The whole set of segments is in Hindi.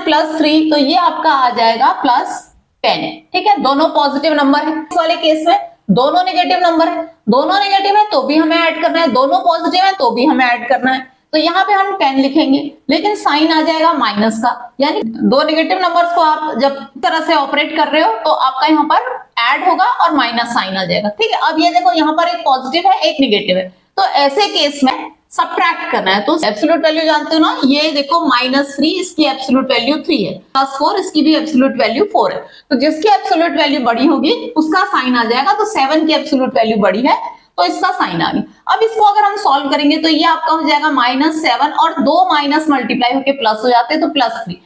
+3 तो ये आपका आ जाएगा +10। ठीक है, दोनों पॉजिटिव नंबर है। इस वाले केस में दोनों नेगेटिव नंबर है, दोनों नेगेटिव है तो भी हमें ऐड करना है, दोनों पॉजिटिव है तो भी हमें ऐड करना है। तो यहाँ पे हम 10 लिखेंगे, लेकिन साइन आ जाएगा माइनस का, यानी दो नेगेटिव नंबर्स को आप जब तरह से ऑपरेट कर रहे हो तो आपका यहाँ पर ऐड होगा और माइनस साइन आ जाएगा। ठीक है, अब ये देखो यहाँ पर एक पॉजिटिव है एक नेगेटिव है, तो ऐसे केस में सबट्रैक्ट करना है। तो एब्सोल्यूट वैल्यू जानते हो ना, ये देखो -3 इसकी एब्सोल्यूट वैल्यू 3 है, +4 इसकी भी एब्सोल्यूट वैल्यू 4 है। तो जिसकी एब्सोल्यूट वैल्यू बड़ी होगी उसका साइन आ जाएगा। तो 7 की एब्सोल्यूट वैल्यू बड़ी है तो इसका साइन आ गया। अब इसको अगर हम सॉल्व करेंगे तो ये आपका हो जाएगा -7 और दो माइनस मल्टीप्लाई होके प्लस हो जाते हैं तो +3।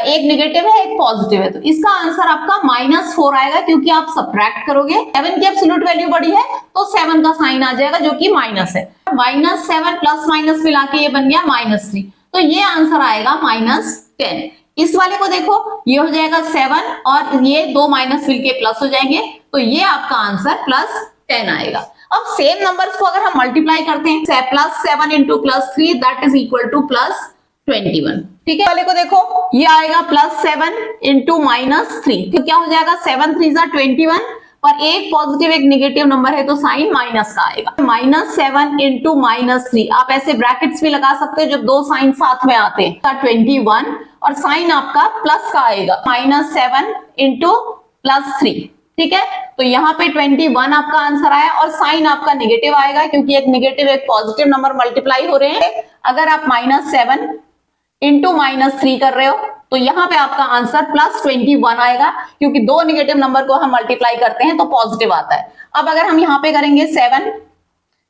एक नेगेटिव है एक पॉजिटिव है, तो इसका आंसर आपका -4 आएगा, क्योंकि आप सबट्रैक्ट करोगे। 7 की एब्सोल्यूट वैल्यू बड़ी है तो 7 का साइन आ जाएगा जो कि माइनस है। -7 प्लस माइनस मिला के ये बन गया -3, तो ये आंसर आएगा -10। इस वाले को देखो, ये हो जाएगा 7 और ये दो माइनस मिलके प्लस हो जाएंगे, तो ये आपका आंसर +10 आएगा। अब सेम नंबर्स को अगर हम मल्टीप्लाई करते हैं, +7 into +3 that is equal to +21। ठीक है, वाले को देखो, ये आएगा +7 इंटू -3, तो क्या हो जाएगा 7 3 जा 21, और एक पॉजिटिव एक नेगेटिव नंबर है तो साइन माइनस का आएगा। -7 इंटू -3, आप ऐसे ब्रैकेट्स भी लगा सकते हो जब दो साइन साथ में आते हैं। 21 और साइन आपका प्लस का आएगा, -7 इंटू +3। ठीक है, तो यहाँ पे 21 आपका आंसर आया और साइन आपका नेगेटिव आएगा, क्योंकि एक नेगेटिव एक पॉजिटिव नंबर मल्टीप्लाई हो रहे हैं। अगर आप -7 इंटू -3 कर रहे हो तो यहाँ पे आपका आंसर +21 आएगा, क्योंकि दो नेगेटिव नंबर को हम मल्टीप्लाई करते हैं तो पॉजिटिव आता है। अब अगर हम यहाँ पे करेंगे 7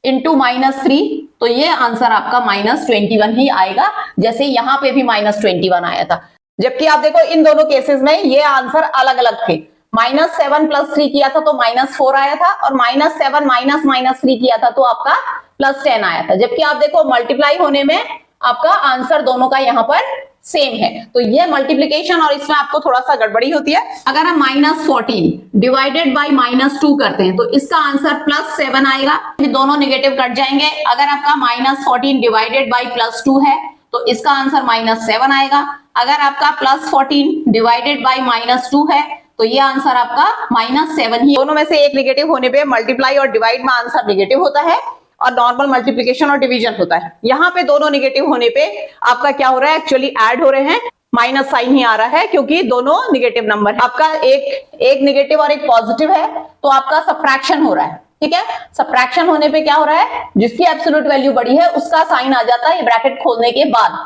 इंटू -3 तो ये आंसर आपका -21 ही आएगा, जैसे यहाँ पे भी -21 आया था। जबकि आप देखो इन दोनों केसेस में ये आंसर अलग अलग थे। -7 +3 किया था तो -4 आया था, और -7 -3 किया था तो आपका +10 आया था। जबकि आप देखो मल्टीप्लाई होने में आपका आंसर दोनों का यहाँ पर सेम है। तो ये मल्टीप्लिकेशन और इसमें आपको थोड़ा सा गड़बड़ी होती है। अगर हम -14 डिवाइडेड बाय -2 करते हैं तो इसका आंसर +7 आएगा, दोनों नेगेटिव कट जाएंगे। अगर आपका -14 डिवाइडेड बाय +2 है तो इसका आंसर -7 आएगा। अगर आपका +14 डिवाइडेड बाय -2 है तो ये आंसर आपका -7 ही। दोनों में से एक नेगेटिव होने पे मल्टीप्लाई और डिवाइड में आंसर नेगेटिव होता है, और नॉर्मल मल्टीप्लिकेशन और डिवीजन होता है। यहाँ पे दोनों नेगेटिव होने पे आपका क्या हो रहा है, एक्चुअली ऐड हो रहे हैं, माइनस साइन ही आ रहा है, क्योंकि दोनों नेगेटिव नंबर है। आपका एक नेगेटिव और एक पॉजिटिव है तो आपका सबट्रैक्शन हो रहा है। ठीक है, सबट्रैक्शन होने पे क्या हो रहा है, जिसकी एब्सोल्यूट वैल्यू बड़ी है उसका साइन आ जाता है ब्रैकेट खोलने के बाद।